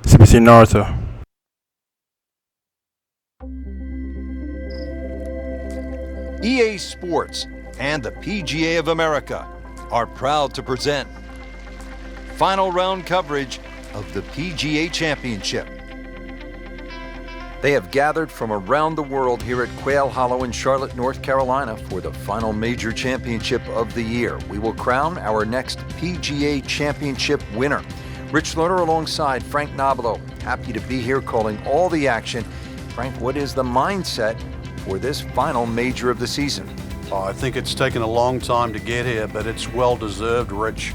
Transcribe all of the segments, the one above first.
CBC North. EA Sports and the PGA of America are proud to present final round coverage of the PGA Championship. They have gathered from around the world here at Quail Hollow in Charlotte, North Carolina for the final major championship of the year. We will crown our next PGA Championship winner. Rich Lerner alongside Frank Nobilo. Happy to be here calling all the action. Frank, what is the mindset for this final major of the season? Oh, I think it's taken a long time to get here, but it's well deserved, Rich.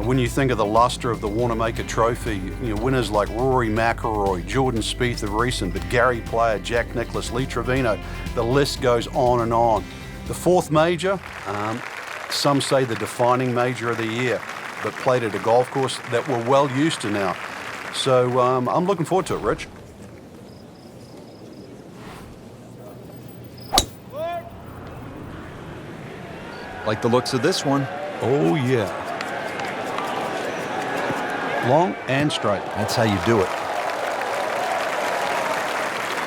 When you think of the luster of the Wanamaker Trophy, winners like Rory McIlroy, Jordan Spieth of recent, but Gary Player, Jack Nicklaus, Lee Trevino, the list goes on and on. The fourth major, some say the defining major of the year, but played at a golf course that we're well used to now. So I'm looking forward to it, Rich. Like the looks of this one. Oh, yeah. Long and straight. That's how you do it.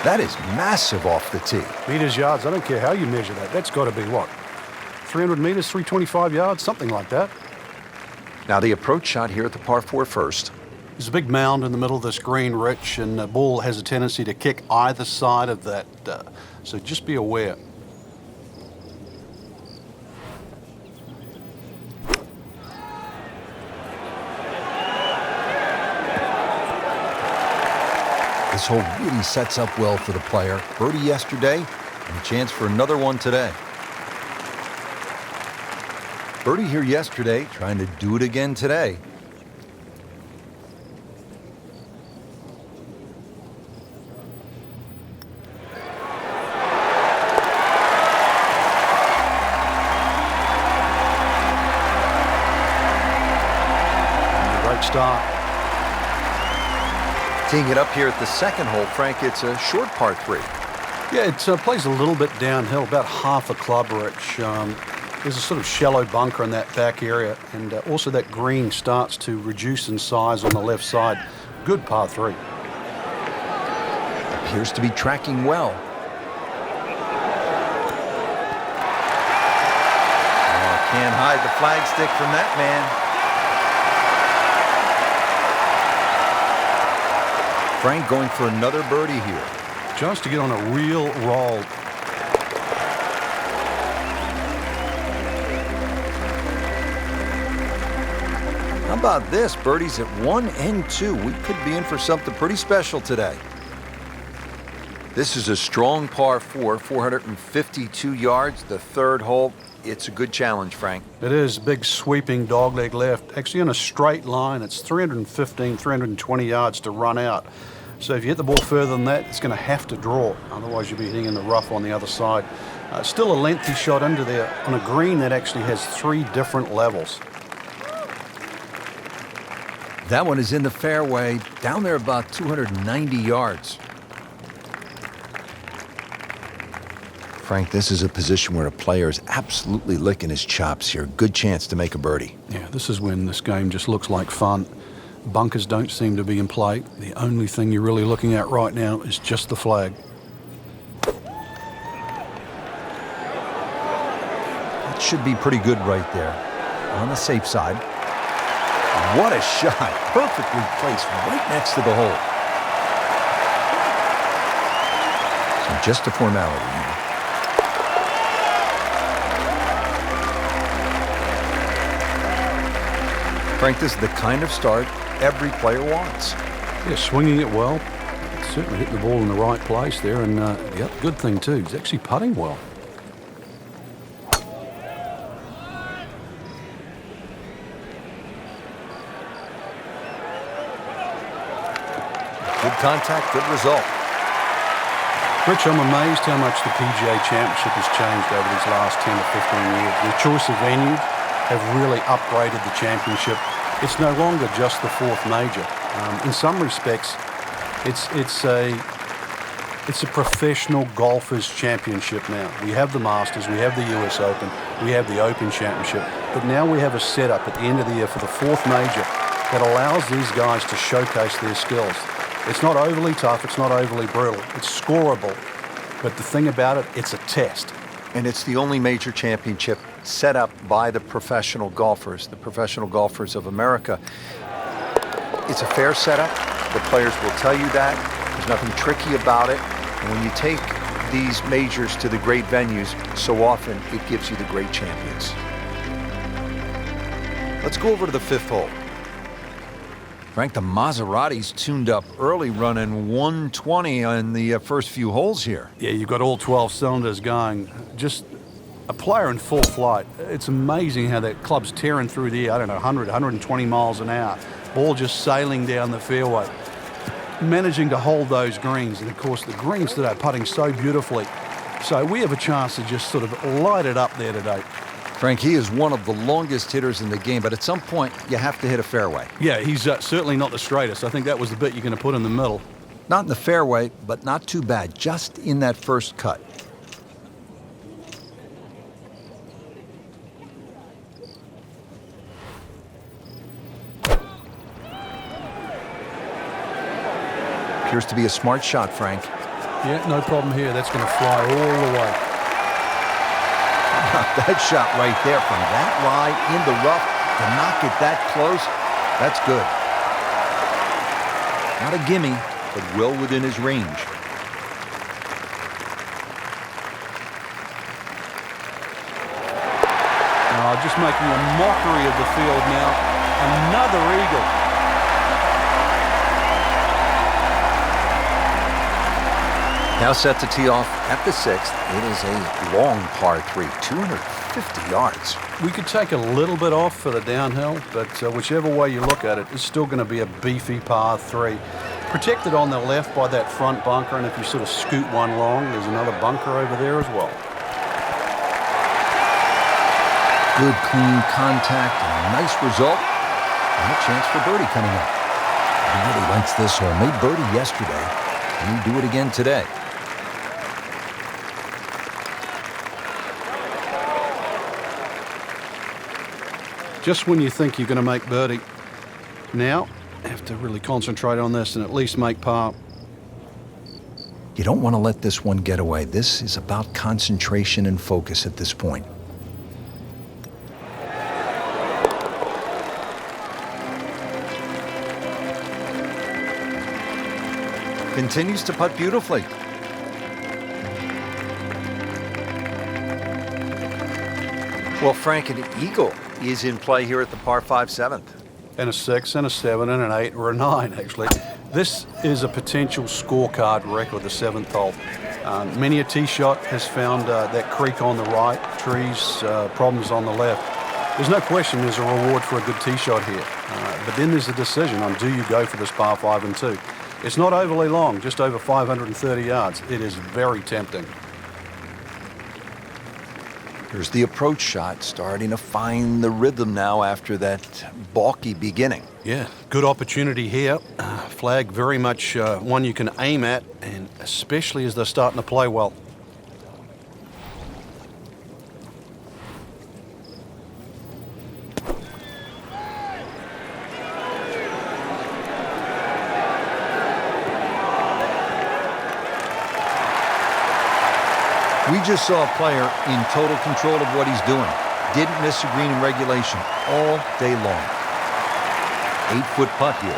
That is massive off the tee. Meters, yards, I don't care how you measure that. That's got to be what? 300 meters, 325 yards, something like that. Now the approach shot here at the par 4 first. There's a big mound in the middle of this green, Rich, and the ball has a tendency to kick either side of that. So just be aware. This hole really sets up well for the player. Birdie yesterday, and a chance for another one today. Birdie here yesterday, trying to do it again today. Great start. Teeing it up here at the second hole, Frank, it's a short par 3. Yeah, it plays a little bit downhill, about half a club, Rich. There's a sort of shallow bunker in that back area, and also that green starts to reduce in size on the left side. Good par 3. Appears to be tracking well. Oh, can't hide the flagstick from that man. Frank going for another birdie here. Just to get on a real roll. How about this? Birdies at 1 and 2. We could be in for something pretty special today. This is a strong par 4, 452 yards. The third hole. It's a good challenge, Frank. It is. Big sweeping dogleg left. Actually in a straight line. It's 315, 320 yards to run out. So if you hit the ball further than that, it's going to have to draw. Otherwise, you'll be hitting in the rough on the other side. Still a lengthy shot under there on a green that actually has 3 different levels. That one is in the fairway, down there about 290 yards. Frank, this is a position where a player is absolutely licking his chops here. Good chance to make a birdie. Yeah, this is when this game just looks like fun. Bunkers don't seem to be in play. The only thing you're really looking at right now is just the flag. That should be pretty good right there. On the safe side. What a shot. Perfectly placed right next to the hole. So just a formality here. Frank, this is the kind of start every player wants. Yeah, swinging it well. Certainly hit the ball in the right place there, and yeah, good thing too. He's actually putting well. Good contact, good result. Rich, I'm amazed how much the PGA Championship has changed over these last 10 to 15 years. The choice of venue have really upgraded the championship. It's no longer just the fourth major. In some respects, it's a professional golfers championship now. We have the Masters, we have the US Open, we have the Open Championship, but now we have a setup at the end of the year for the fourth major that allows these guys to showcase their skills. It's not overly tough, it's not overly brutal, it's scoreable. But the thing about it, it's a test. And it's the only major championship set up by the professional golfers of America. It's a fair setup. The players will tell you that. There's nothing tricky about it. And when you take these majors to the great venues, so often it gives you the great champions. Let's go over to the 5th hole. Frank, the Maserati's tuned up early, running 120 on the first few holes here. Yeah, you've got all 12 cylinders going. Just a player in full flight. It's amazing how that club's tearing through the air, I don't know, 100, 120 miles an hour. Ball just sailing down the fairway. Managing to hold those greens, and of course the greens today are putting so beautifully. So we have a chance to just sort of light it up there today. Frank, he is one of the longest hitters in the game, but at some point you have to hit a fairway. Yeah, he's certainly not the straightest. I think that was the bit you're going to put in the middle. Not in the fairway, but not too bad, just in that first cut. Appears to be a smart shot, Frank. Yeah, no problem here. That's going to fly all the way. That shot right there from that lie in the rough to knock it that close, that's good. Not a gimme, but well within his range. Just making a mockery of the field now. Another eagle. Now set to tee off at the 6th. It is a long par 3, 250 yards. We could take a little bit off for the downhill, but whichever way you look at it, it's still going to be a beefy par 3. Protected on the left by that front bunker, and if you sort of scoot one long, there's another bunker over there as well. Good, clean contact, and a nice result. And a chance for birdie coming up. He really likes this hole. Made birdie yesterday. And he'll do it again today. Just when you think you're going to make birdie, now you have to really concentrate on this and at least make par. You don't want to let this one get away. This is about concentration and focus at this point. Continues to putt beautifully. Well, Frank, an eagle is in play here at the par 5 7th. And a 6, and a 7, and an 8, or a 9, actually. This is a potential scorecard record, the 7th hole. Many a tee shot has found that creek on the right, trees, problems on the left. There's no question there's a reward for a good tee shot here. But then there's a decision on do you go for this par 5 and 2. It's not overly long, just over 530 yards. It is very tempting. Here's the approach shot, starting to find the rhythm now after that balky beginning. Yeah, good opportunity here. Flag very much one you can aim at, and especially as they're starting to play well. We just saw a player in total control of what he's doing. Didn't miss a green in regulation all day long. 8-foot putt here.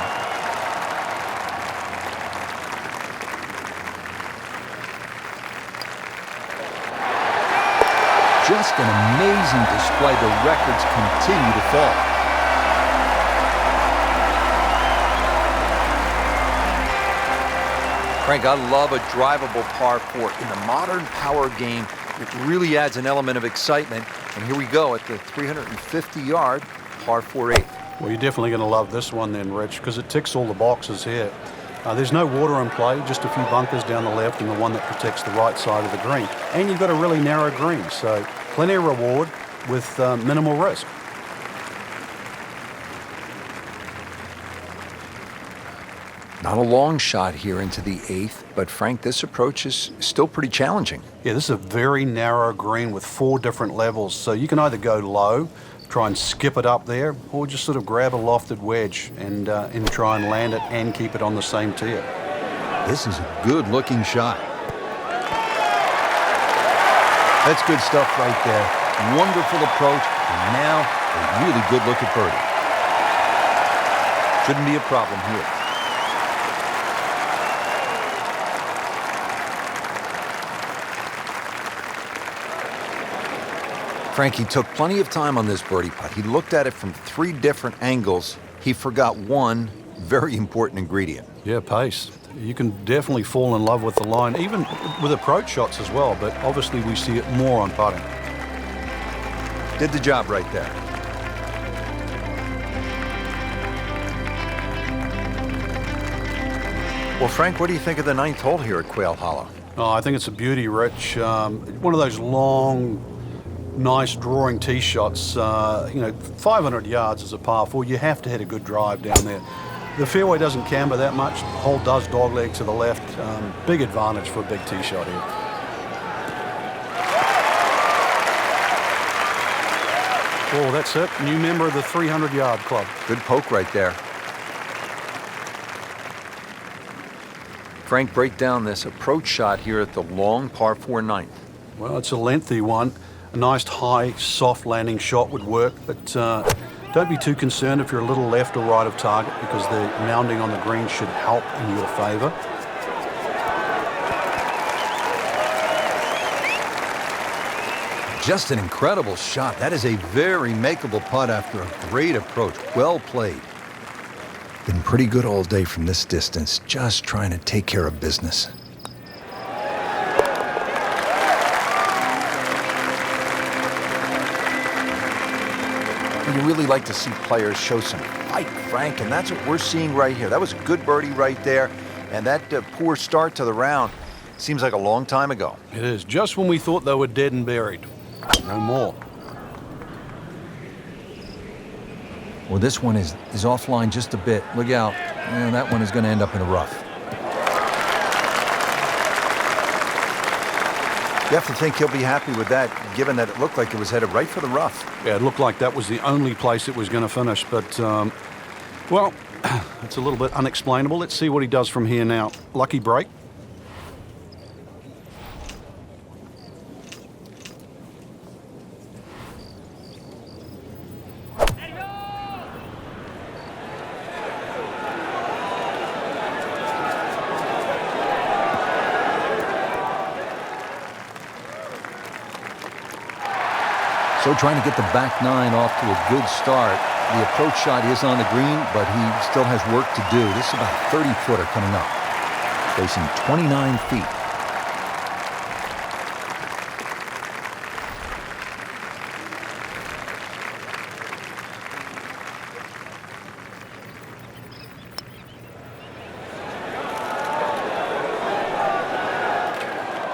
Just an amazing display. The records continue to fall. Frank, I love a drivable par 4. In the modern power game, it really adds an element of excitement. And here we go at the 350-yard par 4/8. Well, you're definitely going to love this one then, Rich, because it ticks all the boxes here. There's no water in play, just a few bunkers down the left and the one that protects the right side of the green. And you've got a really narrow green, so plenty of reward with minimal risk. Not a long shot here into the 8th, but Frank, this approach is still pretty challenging. Yeah, this is a very narrow green with 4 different levels, so you can either go low, try and skip it up there, or just sort of grab a lofted wedge and try and land it and keep it on the same tier. This is a good-looking shot. That's good stuff right there. Wonderful approach, and now a really good look at birdie. Shouldn't be a problem here. Frankie took plenty of time on this birdie putt. He looked at it from 3 different angles. He forgot one very important ingredient. Yeah, pace. You can definitely fall in love with the line, even with approach shots as well, but obviously we see it more on putting. Did the job right there. Well, Frank, what do you think of the 9th hole here at Quail Hollow? Oh, I think it's a beauty, Rich. One of those long, nice drawing tee shots. 500 yards is a par 4. You have to hit a good drive down there. The fairway doesn't camber that much. The hole does dogleg to the left. Big advantage for a big tee shot here. Oh, that's it. New member of the 300-yard club. Good poke right there. Frank, break down this approach shot here at the long par 4 9th. Well, it's a lengthy one. A nice high, soft landing shot would work, but don't be too concerned if you're a little left or right of target, because the mounding on the green should help in your favor. Just an incredible shot. That is a very makeable putt after a great approach. Well played. Been pretty good all day from this distance, just trying to take care of business. You really like to see players show some fight, Frank, and that's what we're seeing right here. That was a good birdie right there, and that poor start to the round seems like a long time ago. It is, just when we thought they were dead and buried. No more. Well, this one is offline just a bit. Look out. And that one is going to end up in a rough. You have to think he'll be happy with that, given that it looked like it was headed right for the rough. Yeah, it looked like that was the only place it was going to finish, but, well, it's a little bit unexplainable. Let's see what he does from here now. Lucky break. So trying to get the back 9 off to a good start. The approach shot is on the green, but he still has work to do. This is about a 30-footer coming up, facing 29 feet.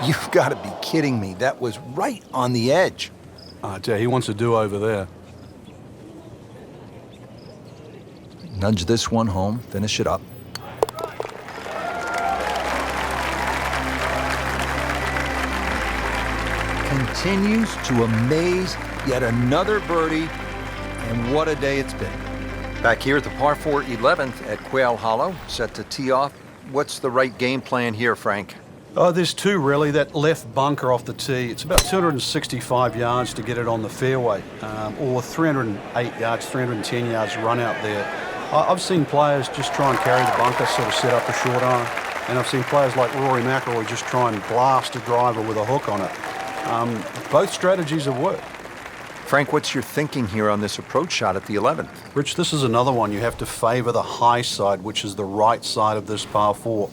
You've got to be kidding me. That was right on the edge. I tell you, he wants a do-over there. Nudge this one home, finish it up. Continues to amaze, yet another birdie, and what a day it's been. Back here at the par 4 11th at Quail Hollow, set to tee off. What's the right game plan here, Frank? Oh, there's two really. That left bunker off the tee, it's about 265 yards to get it on the fairway, or 308 yards, 310 yards run out there. I've seen players just try and carry the bunker, sort of set up a short iron, and I've seen players like Rory McIlroy just try and blast a driver with a hook on it. Both strategies have worked. Frank, what's your thinking here on this approach shot at the 11th? Rich, this is another one. You have to favor the high side, which is the right side of this par 4.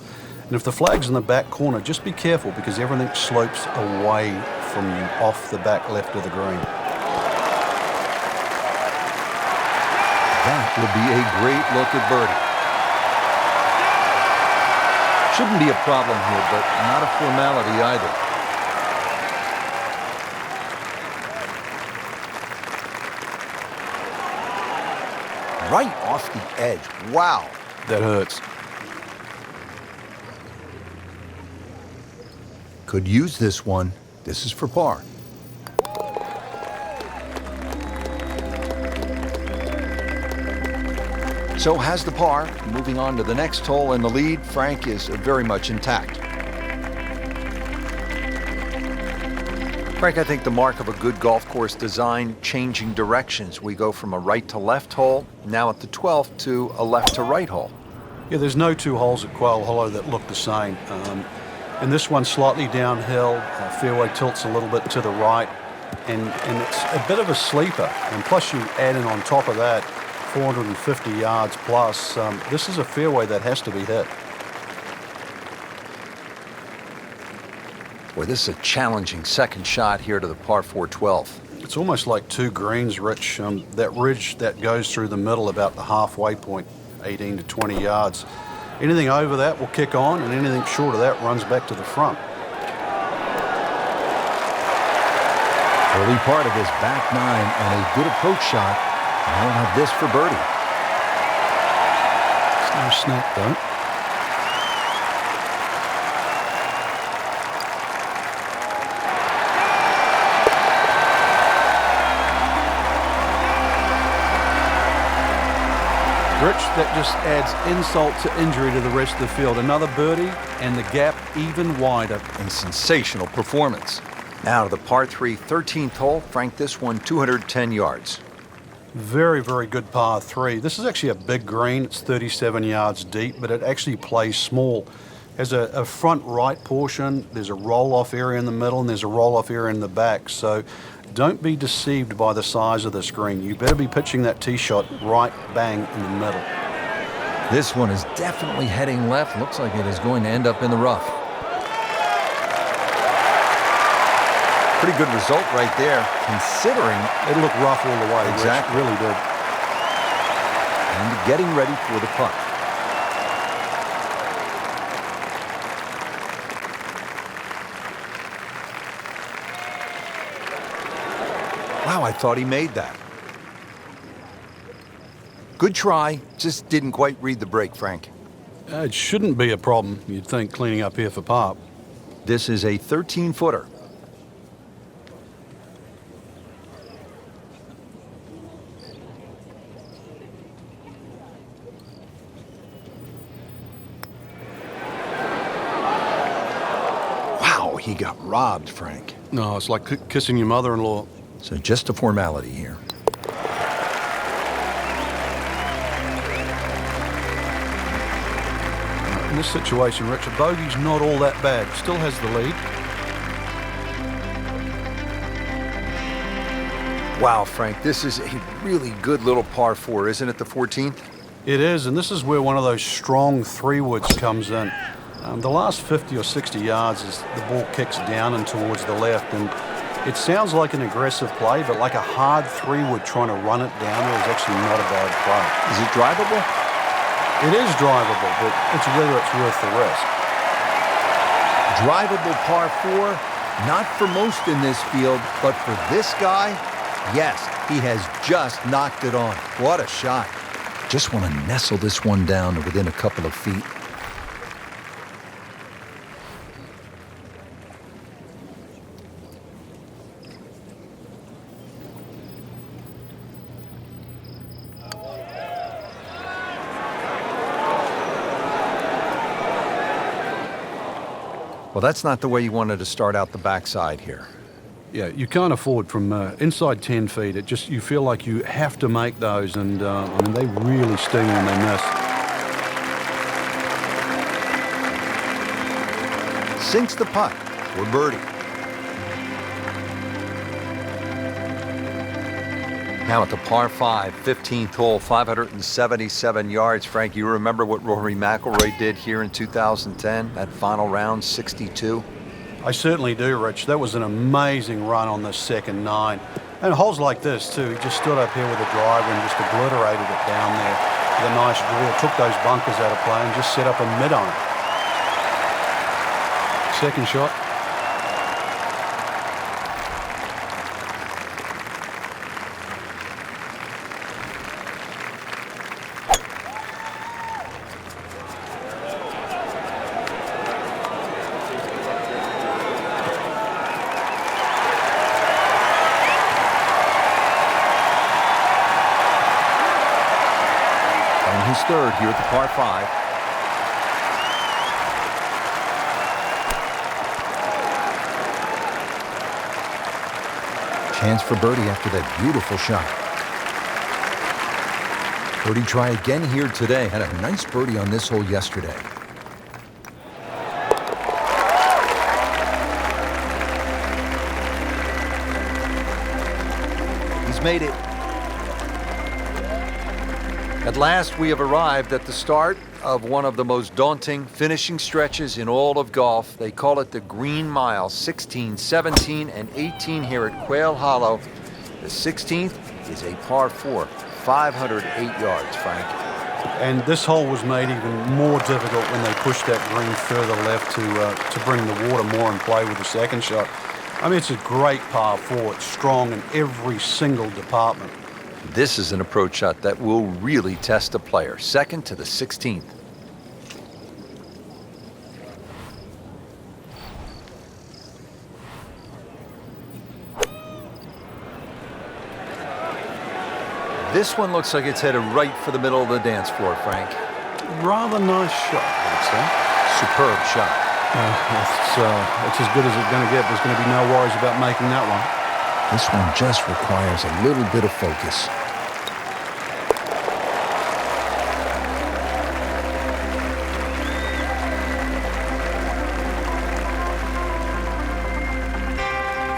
And if the flag's in the back corner, just be careful, because everything slopes away from you off the back left of the green. That would be a great look at birdie. Shouldn't be a problem here, but not a formality either. Right off the edge. Wow. That hurts. Could use this one. This is for par. So has the par. Moving on to the next hole, and the lead, Frank, is very much intact. Frank, I think the mark of a good golf course design, changing directions. We go from a right to left hole, now at the 12th, to a left to right hole. Yeah, there's no two holes at Quail Hollow that look the same. And this one's slightly downhill, fairway tilts a little bit to the right, and it's a bit of a sleeper. And plus you add in on top of that 450 yards plus. This is a fairway that has to be hit. Boy, this is a challenging second shot here to the par 4 12. It's almost like two greens, Rich. That ridge that goes through the middle about the halfway point, 18 to 20 yards. Anything over that will kick on, and anything short of that runs back to the front. Early part of this back nine and a good approach shot. And I don't have this for birdie. It's no snap, though. Rich, that just adds insult to injury to the rest of the field. Another birdie, and the gap even wider. And sensational performance. Now to the par 3 13th hole. Frank, this one 210 yards. Very, very good par 3. This is actually a big green. It's 37 yards deep, but it actually plays small. Has a front right portion. There's a roll-off area in the middle, and there's a roll-off area in the back. So don't be deceived by the size of this green. You better be pitching that tee shot right bang in the middle. This one is definitely heading left. Looks like it is going to end up in the rough. Pretty good result right there, considering it looked rough all the way. Exactly. Rich, really did. And getting ready for the putt. Wow, I thought he made that. Good try, just didn't quite read the break, Frank. It shouldn't be a problem, you'd think, cleaning up here for par. This is a 13-footer. Wow, he got robbed, Frank. No, it's like kissing your mother-in-law. So just a formality here. In this situation, Rich, a bogey's not all that bad. Still has the lead. Wow, Frank, this is a really good little par 4, isn't it, the 14th? It is, and this is where one of those strong three-woods comes in. The last 50 or 60 yards is the ball kicks down and towards the left, and it sounds like an aggressive play, but like a hard three-wood trying to run it down there is actually not a bad play. Is it drivable? It is drivable, but it's whether it's worth the risk. Drivable par 4, not for most in this field, but for this guy, yes, he has just knocked it on. What a shot. Just want to nestle this one down to within a couple of feet. Well, that's not the way you wanted to start out the backside here. Yeah, you can't afford from inside 10 feet. It just, you feel like you have to make those, and I mean, they really sting when they miss. Sinks the putt for birdie. Now at the par 5, 15th hole, 577 yards. Frank, you remember what Rory McIlroy did here in 2010, that final round, 62? I certainly do, Rich. That was an amazing run on the second 9. And holes like this, too. He just stood up here with a driver and just obliterated it down there with a nice draw. Took those bunkers out of play and just set up a mid-iron. Second shot. on his third here at the par 5. Chance for birdie after that beautiful shot. Birdie try again here today. Had a nice birdie on this hole yesterday. He's made it. At last, we have arrived at the start of one of the most daunting finishing stretches in all of golf. They call it the Green Mile, 16, 17, and 18 here at Quail Hollow. The 16th is a par 4, 508 yards, Frank. And this hole was made even more difficult when they pushed that green further left to bring the water more in play with the second shot. I mean, it's a great par 4. It's strong in every single department. This is an approach shot that will really test a player. Second to the 16th. This one looks like it's headed right for the middle of the dance floor, Frank. Rather nice shot, I'd say. Superb shot. It's as good as it's going to get. There's going to be no worries about making that one. This one just requires a little bit of focus.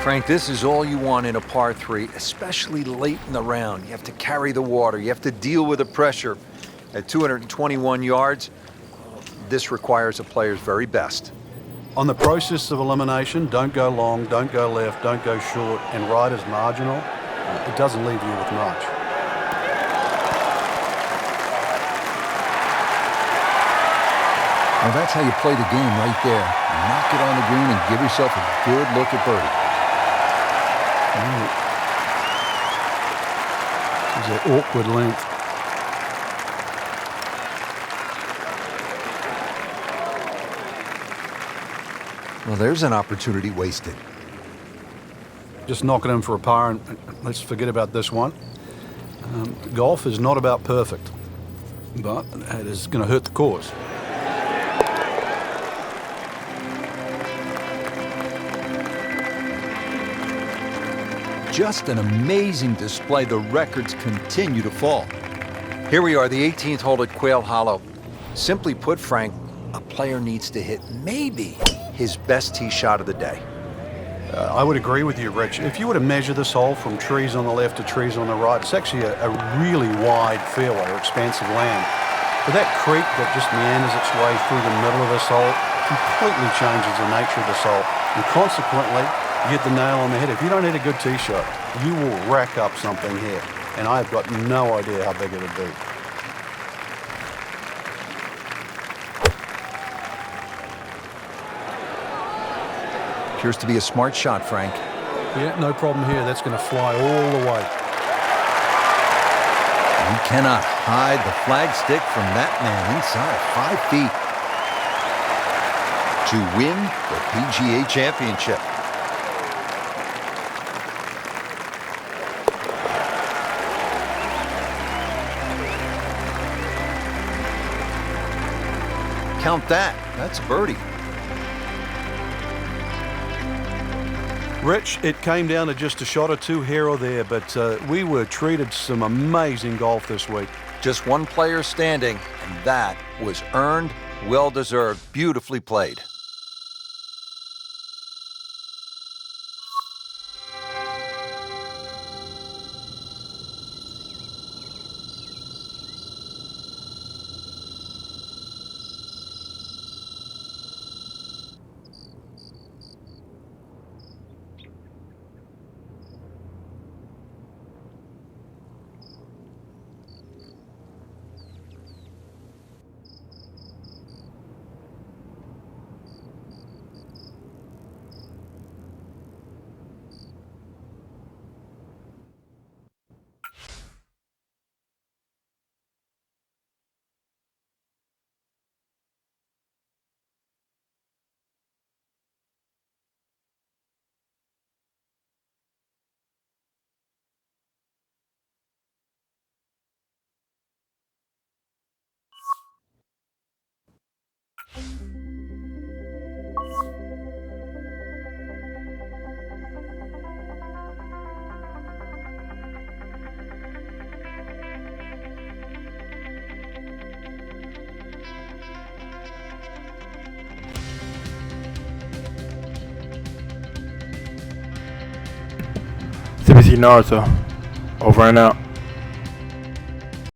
Frank, this is all you want in a par 3, especially late in the round. You have to carry the water. You have to deal with the pressure. At 221 yards, this requires a player's very best. On the process of elimination, don't go long, don't go left, don't go short, and right is marginal. It doesn't leave you with much. Well, that's how you play the game right there. Knock it on the green and give yourself a good look at birdie. It's an awkward length. Well, there's an opportunity wasted. Just knock it in for a par, and let's forget about this one. Golf is not about perfect, but it is going to hurt the cause. Just an amazing display. The records continue to fall. Here we are, the 18th hole at Quail Hollow. Simply put, Frank, a player needs to hit maybe his best tee shot of the day. I would agree with you, Rich. If you were to measure this hole from trees on the left to trees on the right, it's actually a really wide fairway or expansive land. But that creek that just meanders its way through the middle of this hole completely changes the nature of this hole. And consequently, you hit the nail on the head. If you don't hit a good tee shot, you will rack up something here. And I've got no idea how big it would be. Appears to be a smart shot, Frank. Yeah, no problem here. That's going to fly all the way. You cannot hide the flagstick from that man inside 5 feet to win the PGA Championship. Count that. That's a birdie. Rich, it came down to just a shot or two here or there, but we were treated some amazing golf this week. Just one player standing, and that was earned, well-deserved, beautifully played. CBC Naruto. Over and out.